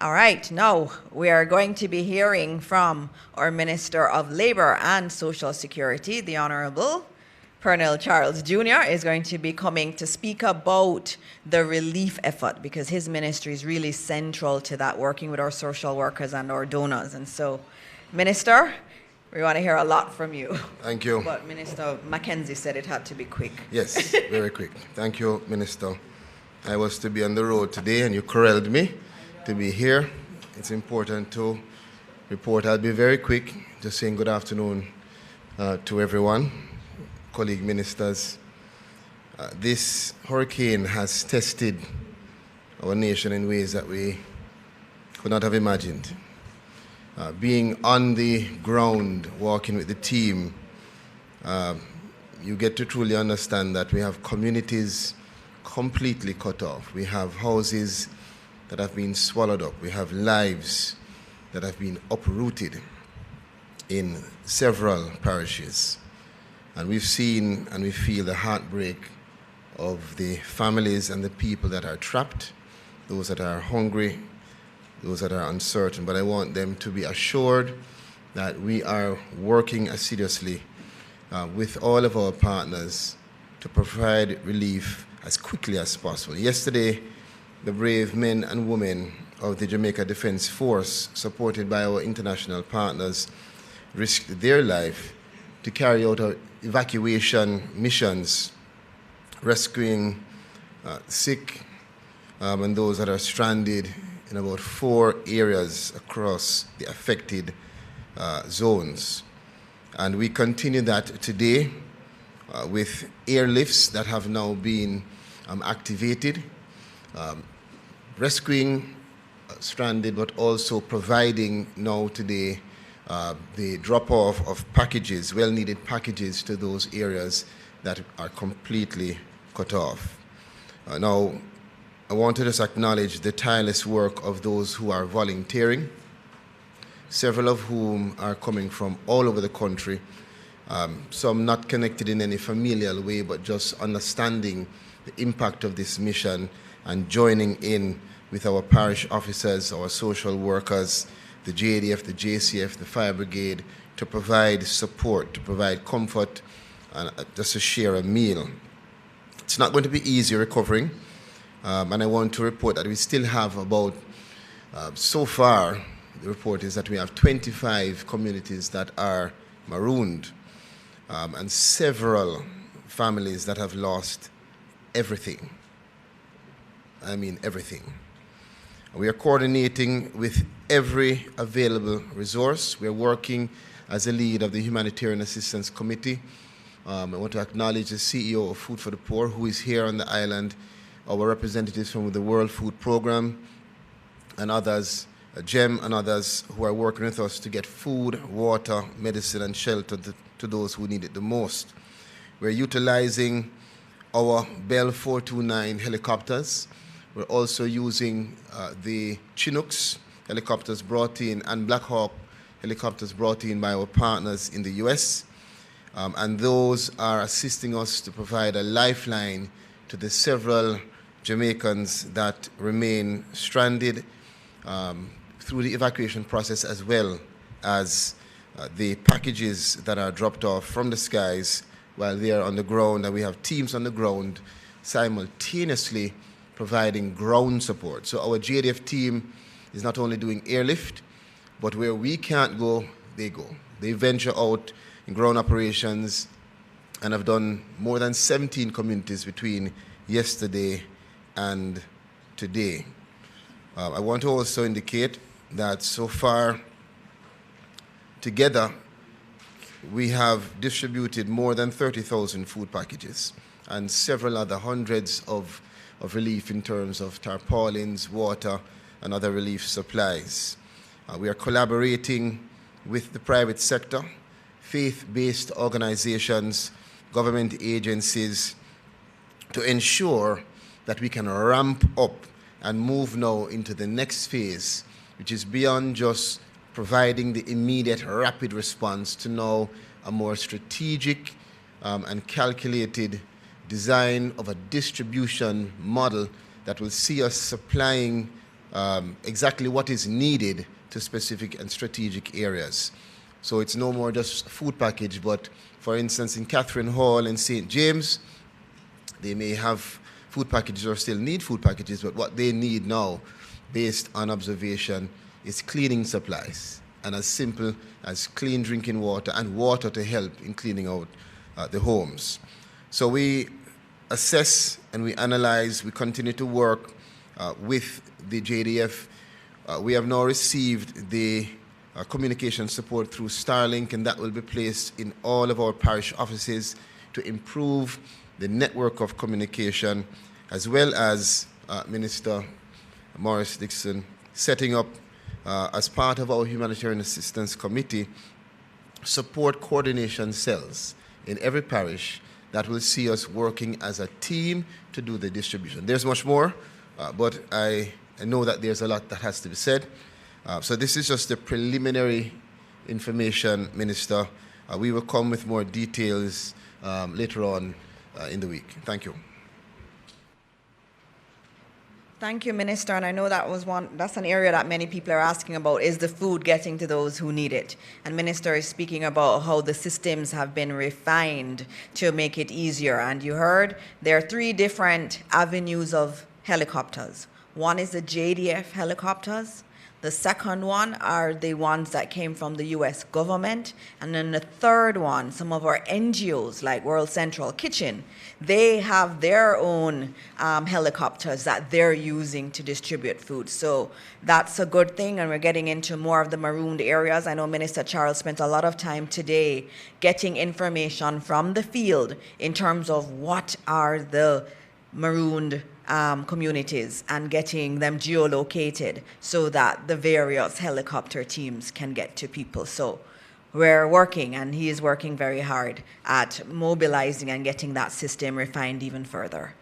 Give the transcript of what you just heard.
All right, now we are going to be hearing from our Minister of Labor and Social Security, the Honorable Pearnel Charles Jr. is going to be coming to speak about the relief effort because his ministry is really central to that, working with our social workers and our donors. And so, Minister, we want to hear a lot from you. Thank you. But Minister Mackenzie said it had to be quick. Yes, very quick. Thank you, Minister. I was to be on the road today and you corralled me to be here. It's important to report. I'll be very quick, just saying good afternoon to everyone, colleague ministers. This hurricane has tested our nation in ways that we could not have imagined. Being on the ground, walking with the team, you get to truly understand that we have communities completely cut off. We have houses that have been swallowed up. We have lives that have been uprooted in several parishes. And we've seen and we feel the heartbreak of the families and the people that are trapped, those that are hungry, those that are uncertain. But I want them to be assured that we are working assiduously with all of our partners to provide relief as quickly as possible. Yesterday, the brave men and women of the Jamaica Defense Force, supported by our international partners, risked their life to carry out our evacuation missions, rescuing sick and those that are stranded in about 4 areas across the affected zones. And we continue that today with airlifts that have now been activated, rescuing stranded, but also providing now today the drop-off of packages, well-needed packages to those areas that are completely cut off. Now, I want to just acknowledge the tireless work of those who are volunteering, several of whom are coming from all over the country, some not connected in any familial way, but just understanding the impact of this mission and joining in with our parish officers, our social workers, the JDF, the JCF, the Fire Brigade, to provide support, to provide comfort, and just to share a meal. It's not going to be easy recovering, and I want to report that we still have about, so far, the report is that we have 25 communities that are marooned, and several families that have lost everything. I mean everything. We are coordinating with every available resource. We are working as a lead of the Humanitarian Assistance Committee. I want to acknowledge the CEO of Food for the Poor, who is here on the island, our representatives from the World Food Program, and others, GEM and others who are working with us to get food, water, medicine, and shelter to those who need it the most. We're utilizing our Bell 429 helicopters. We're also using the Chinooks helicopters brought in and Black Hawk helicopters brought in by our partners in the US. And those are assisting us to provide a lifeline to the several Jamaicans that remain stranded through the evacuation process, as well as the packages that are dropped off from the skies while they are on the ground. And we have teams on the ground simultaneously providing ground support. So our JDF team is not only doing airlift, but where we can't go, they go. They venture out in ground operations and have done more than 17 communities between yesterday and today. I want to also indicate that so far, together, we have distributed more than 30,000 food packages and several other hundreds of relief in terms of tarpaulins, water, and other relief supplies. We are collaborating with the private sector, faith-based organizations, government agencies, to ensure that we can ramp up and move now into the next phase, which is beyond just providing the immediate rapid response to now a more strategic and calculated design of a distribution model that will see us supplying exactly what is needed to specific and strategic areas. So it's no more just a food package, but for instance, in Catherine Hall in St. James, they may have food packages or still need food packages, but what they need now, based on observation, is cleaning supplies, and as simple as clean drinking water and water to help in cleaning out the homes. So we assess and we analyze, we continue to work with the JDF. We have now received the communication support through Starlink, and that will be placed in all of our parish offices to improve the network of communication, as well as Minister Morris Dixon setting up, as part of our Humanitarian Assistance Committee, support coordination cells in every parish that will see us working as a team to do the distribution. There's much more, but I know that there's a lot that has to be said. So this is just the preliminary information, Minister. We will come with more details later on in the week. Thank you. Thank you, Minister. And I know that's an area that many people are asking about, is the food getting to those who need it? And Minister is speaking about how the systems have been refined to make it easier. And you heard there are 3 different avenues of helicopters. One is the JDF helicopters. The second one are the ones that came from the U.S. government. And then the third one, some of our NGOs like World Central Kitchen, they have their own helicopters that they're using to distribute food. So that's a good thing, and we're getting into more of the marooned areas. I know Minister Charles spent a lot of time today getting information from the field in terms of what are the marooned communities and getting them geolocated so that the various helicopter teams can get to people. So we're working, and he is working very hard at mobilizing and getting that system refined even further.